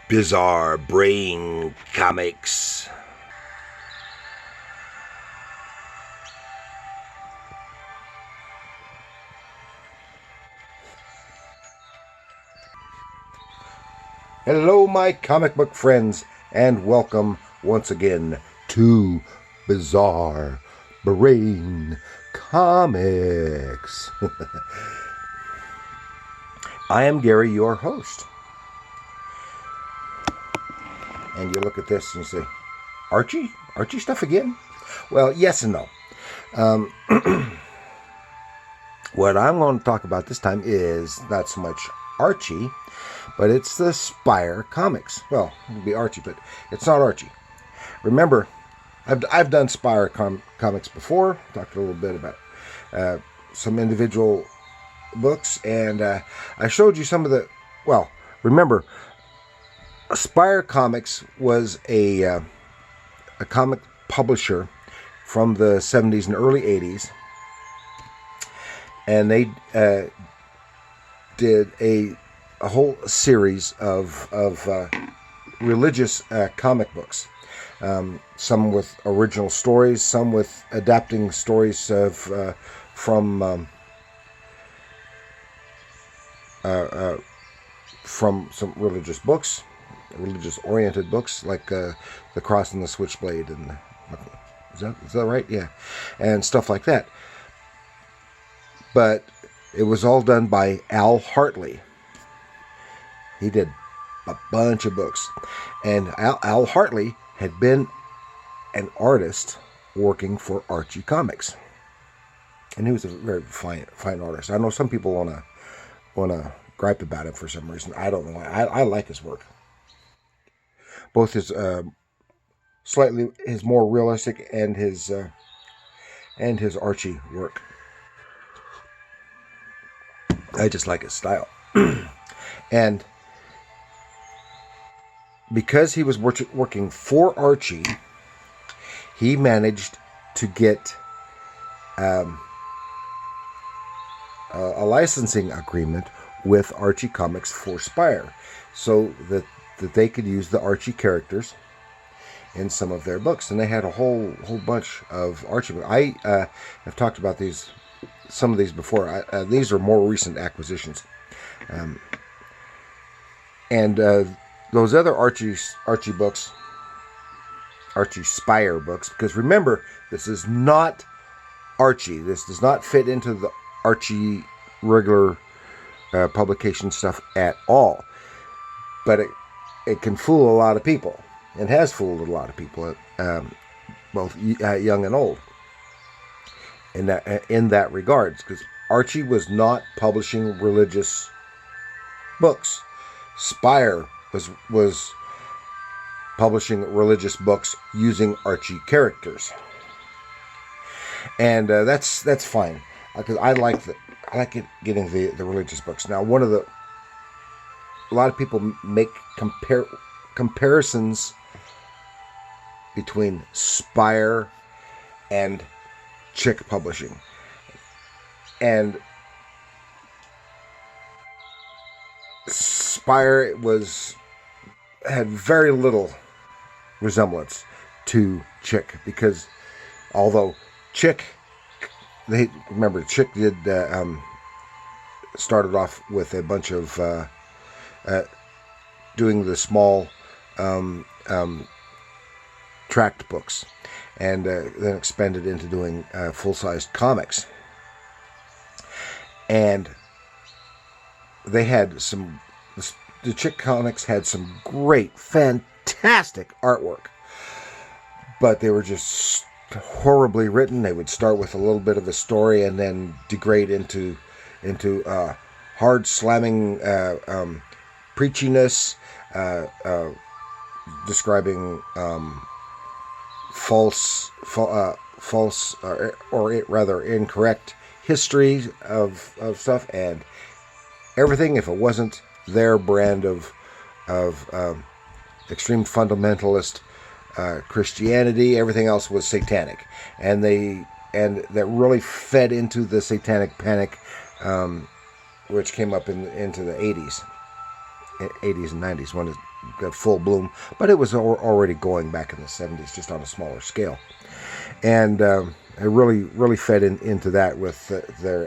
Bizarre Brain Comics. Hello, my comic book friends, and welcome once again to Bizarre Brain Comics. I am Gary, your host. And you look at this and you say, Archie? Archie stuff again? Well, yes and no. What I'm going to talk about this time is not so much Archie, but it's the Spire comics. Well, it would be Archie, but it's not Archie. Remember, I've done Spire comics before, talked a little bit about some individual books, and I showed you some of the, well, remember, Spire Comics was a comic publisher from the 70s and early 80s, and they did a whole series of religious comic books, some with original stories, some with adapting stories from some religious books, religious-oriented books like The Cross and the Switchblade, and is that right? Yeah, and stuff like that. But it was all done by Al Hartley. He did a bunch of books, and Al Hartley had been an artist working for Archie Comics, and he was a very fine artist. I know some people wanna gripe about him for some reason. I don't know why. I like his work. Both his his more realistic and his Archie work. I just like his style. And because he was working for Archie, he managed to get a licensing agreement with Archie Comics for Spire, so that they could use the Archie characters in some of their books. And they had a whole bunch of Archie books. I have talked about some of these before. These are more recent acquisitions, and those other Archie books, Archie Spire books, because remember, this is not Archie. This does not fit into the Archie regular publication stuff at all. But it can fool a lot of people, and has fooled a lot of people, both young and old, in that regards, because Archie was not publishing religious books. Spire was publishing religious books using Archie characters, and that's fine, because I like getting the religious books. Now, a lot of people make comparisons between Spire and Chick Publishing, and Spire had very little resemblance to Chick, because although Chick did started off with a bunch of doing the small tract books, and then expanded into doing full-sized comics. And they had the Chick comics had some great, fantastic artwork, but they were just horribly written. They would start with a little bit of a story and then degrade into hard slamming preachiness, describing false, or rather incorrect history of stuff, and everything, if it wasn't their brand of extreme fundamentalist Christianity, everything else was satanic, and that really fed into the satanic panic, which came up into the 80s and 90s, when got full bloom, but it was already going back in the 70s, just on a smaller scale. And it really fed into that with their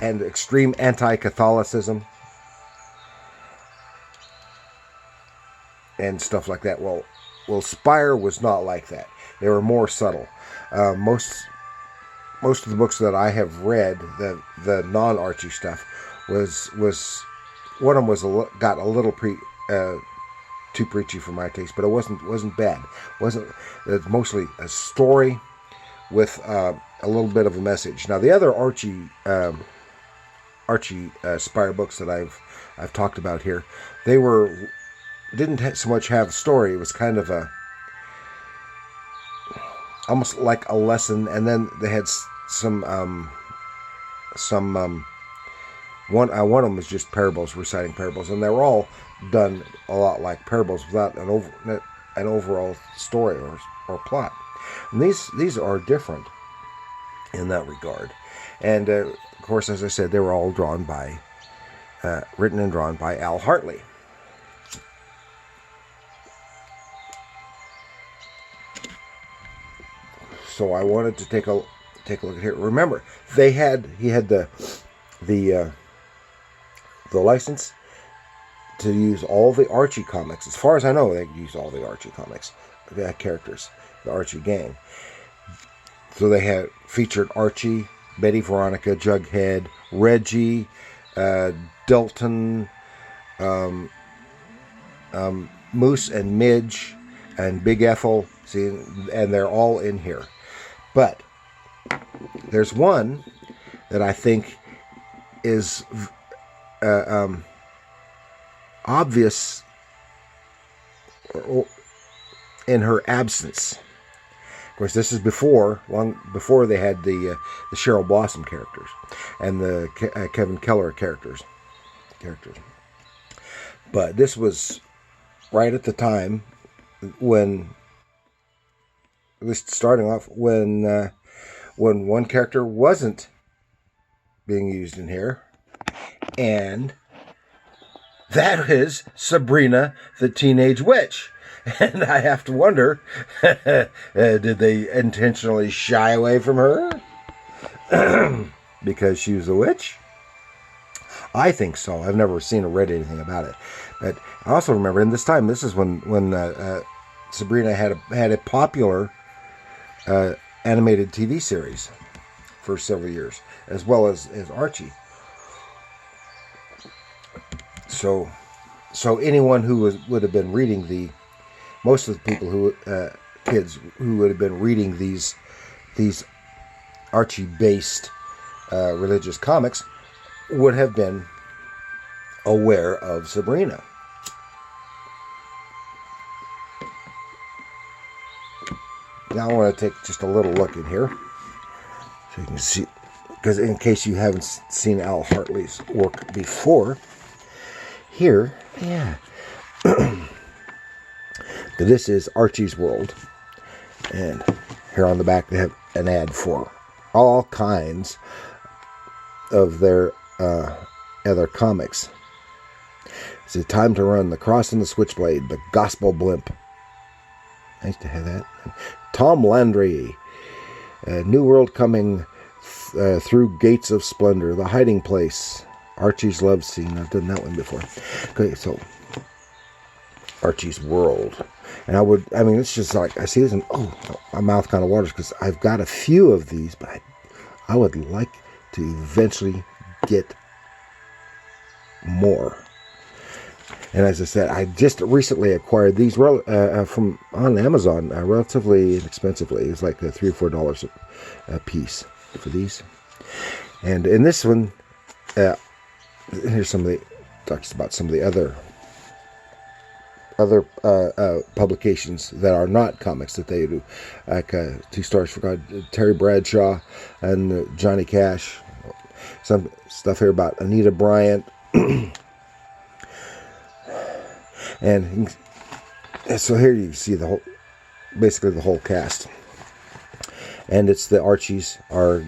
and extreme anti-Catholicism and stuff like that. Well, Spire was not like that. They were more subtle. Most of the books that I have read, the non-Archie stuff, was one of them got a little too preachy for my taste, but it wasn't bad. It's mostly a story with a little bit of a message. Now the other Archie Spire books that I've talked about here, they didn't so much have a story. It was kind of almost like a lesson, and then they had some one of them was just parables, reciting parables, and they were all done a lot like parables without an overall story or plot. And these are different in that regard. And of course, as I said, they were all written and drawn by Al Hartley. So I wanted to take a look at here. Remember, he had the license to use all the Archie comics. As far as I know, they use all the Archie comics, the characters, the Archie gang. So they had featured Archie, Betty, Veronica, Jughead, Reggie, Dalton, Moose and Midge, and Big Ethel. See, and they're all in here. But there's one that I think is obvious in her absence. Of course, this is long before they had the Cheryl Blossom characters and the Kevin Keller characters. But this was right at the time when, at least starting off, when one character wasn't being used in here, and that is Sabrina the Teenage Witch. And I have to wonder, did they intentionally shy away from her because she was a witch? I think so. I've never seen or read anything about it. But I also remember, in this time, this is when Sabrina had a popular animated TV series for several years, as well as Archie. So anyone who would have been reading most of the people kids who would have been reading these Archie-based religious comics would have been aware of Sabrina. Now I want to take just a little look in here so you can see, because in case you haven't seen Al Hartley's work before, here, yeah. This is Archie's World, and here on the back they have an ad for all kinds of their other comics. It's a time to run, The Cross and the Switchblade, The Gospel Blimp. Nice to have that. Tom Landry, New World Coming, Through Gates of Splendor, The Hiding Place, Archie's Love Scene. I've done that one before. Okay, so Archie's World. And it's just like, I see this and, my mouth kind of waters, because I've got a few of these, but I would like to eventually get more. And as I said, I just recently acquired these from on Amazon relatively inexpensively. It was like $3 or $4 a piece for these. And in this one, here's talks about some of the other publications that are not comics that they do, like Two Stars for God, Terry Bradshaw and Johnny Cash. Some stuff here about Anita Bryant. And so here you see basically the whole cast. And it's the Archies are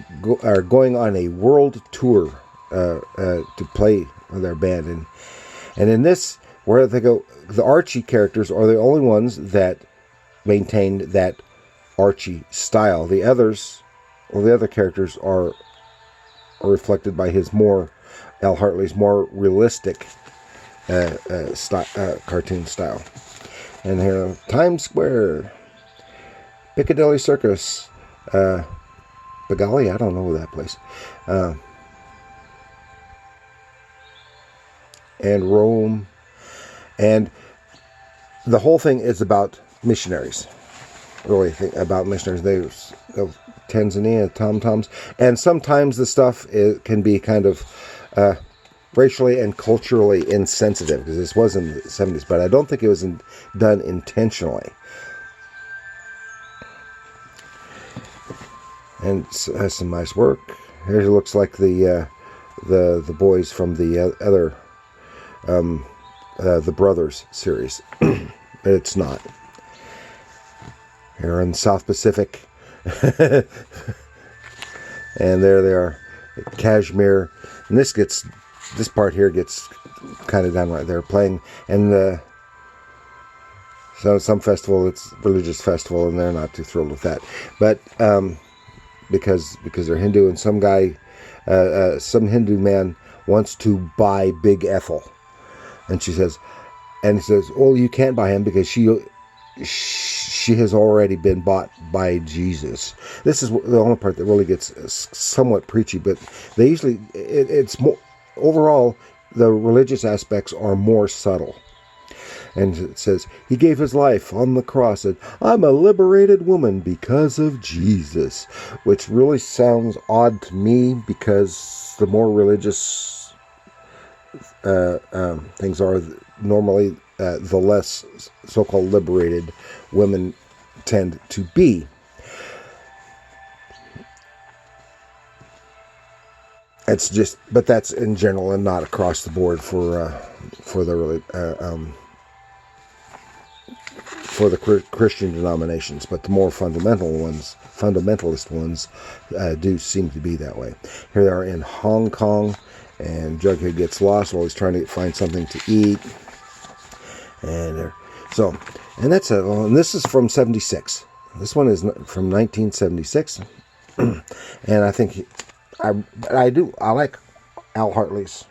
going on a world tour to play with their band. And in this where they go, the Archie characters are the only ones that maintained that Archie style. The others, or the other characters, are reflected by Al Hartley's more realistic cartoon style. And here, Times Square, Piccadilly Circus, Begali, I don't know that place, and Rome, and the whole thing is about missionaries. Really about missionaries. They Tanzania, tom-toms, and sometimes the stuff can be kind of racially and culturally insensitive, because this was in the 70s, but I don't think it was done intentionally. And it has some nice work. Here it looks like the boys from the other the Brothers series, but it's not. Here in South Pacific, and there they are, Kashmir, and this part here gets kind of down right there playing, and so some festival, it's a religious festival, and they're not too thrilled with that, but because they're Hindu, and some Hindu man wants to buy Big Ethel, and he says, well, you can't buy him because she has already been bought by Jesus. This is the only part that really gets somewhat preachy, but they usually, it's more, overall, the religious aspects are more subtle. And it says, he gave his life on the cross, and I'm a liberated woman because of Jesus, which really sounds odd to me, because the more religious things are, normally the less so-called liberated women tend to be. It's just, but that's in general and not across the board for the Christian denominations, but the more fundamentalist ones do seem to be that way. Here they are in Hong Kong, and Jughead gets lost while he's trying to find something to eat. And and this is from 76. This one is from 1976, and I think I like Al Hartley's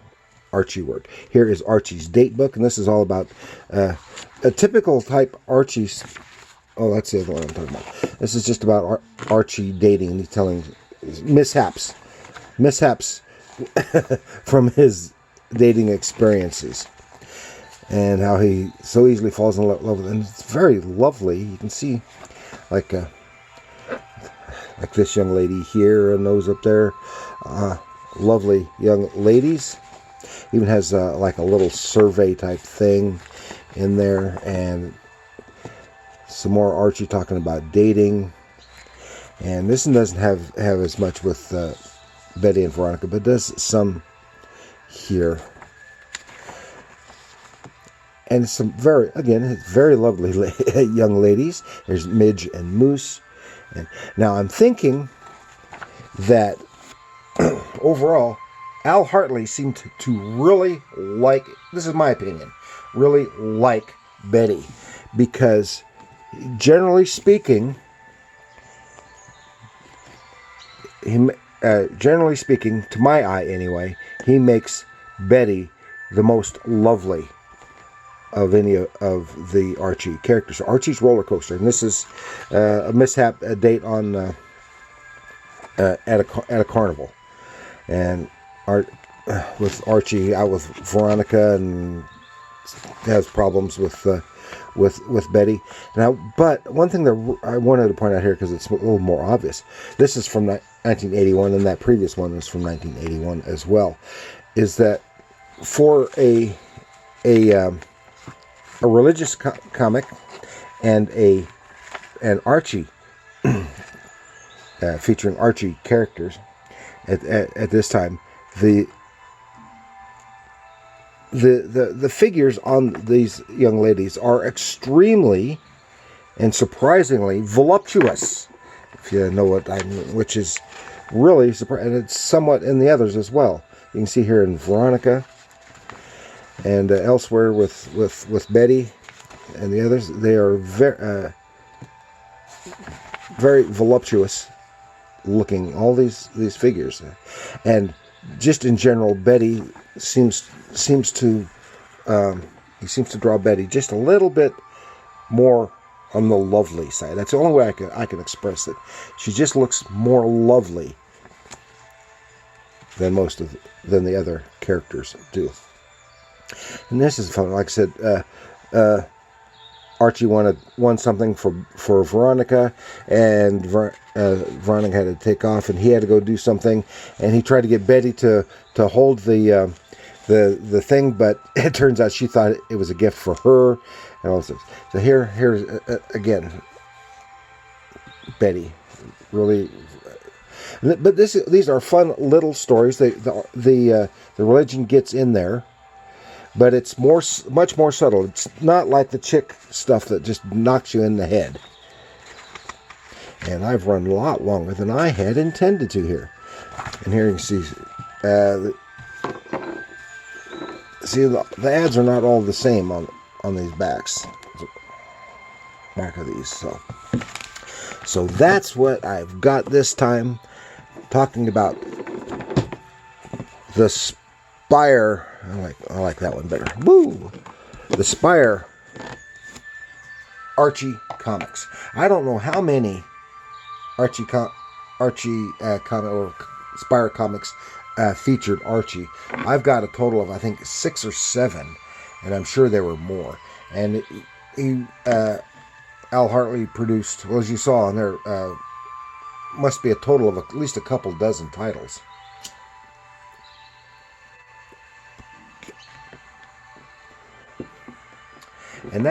Archie work. Here is Archie's date book, and this is all about a typical type Archie's. Oh, that's the other one I'm talking about. This is just about Archie dating, and he's telling mishaps from his dating experiences, and how he so easily falls in love with it. And it's very lovely. You can see like this young lady here and those up there, lovely young ladies. Even has like a little survey type thing in there, and some more Archie talking about dating. And this one doesn't have as much with Betty and Veronica, but does some here. And some very lovely young ladies. There's Midge and Moose. And now I'm thinking that overall, Al Hartley seemed to really like, this is my opinion, really like Betty, because generally speaking, to my eye anyway, he makes Betty the most lovely of any of the Archie characters. Archie's roller coaster, and this is a date on at a carnival, and with Archie out with Veronica, and has problems with Betty. Now, but one thing that I wanted to point out here, because it's a little more obvious, this is from 1981, and that previous one was from 1981 as well, is that for a religious comic and an Archie featuring Archie characters at this time, the figures on these young ladies are extremely and surprisingly voluptuous, if you know what I mean, which is really surprising, and it's somewhat in the others as well. You can see here in Veronica, And elsewhere with Betty and the others, they are very voluptuous looking, all these figures. And just in general, Betty seems to he seems to draw Betty just a little bit more on the lovely side. That's the only way I can express it. She just looks more lovely than than the other characters do. And this is fun. Like I said, Archie won something for Veronica, and Veronica had to take off, and he had to go do something, and he tried to get Betty to hold the thing, but it turns out she thought it was a gift for her, and all this. So here's again Betty, really. But these are fun little stories. The religion gets in there, but it's much more subtle. It's not like the chick stuff that just knocks you in the head. And I've run a lot longer than I had intended to here. And here you can see, the ads are not all the same on these backs. Back of these, so that's what I've got this time, talking about the Spire. I like that one better. Woo! The Spire Archie comics. I don't know how many Archie comic or Spire comics featured Archie. I've got a total of, I think, 6 or 7, and I'm sure there were more. And Al Hartley produced, well, as you saw on there, must be a total of at least a couple dozen titles. And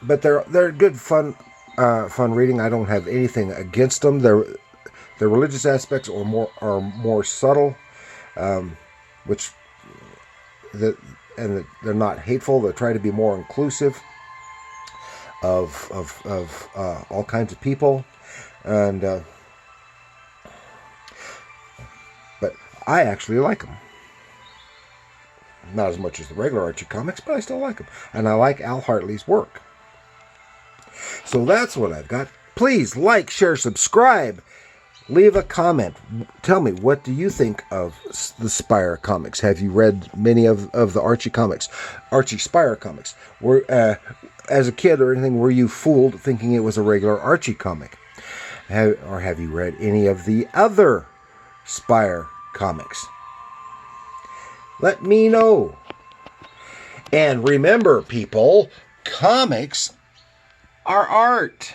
but they're good fun reading. I don't have anything against them. Their religious aspects are more subtle, which they're not hateful. They try to be more inclusive of all kinds of people, and but I actually like them. Not as much as the regular Archie comics, but I still like them. And I like Al Hartley's work. So that's what I've got. Please like, share, subscribe. Leave a comment. Tell me, what do you think of the Spire comics? Have you read many of the Archie comics? Archie Spire comics. As a kid or anything, were you fooled thinking it was a regular Archie comic? Or have you read any of the other Spire comics? Let me know. And remember, people, comics are art.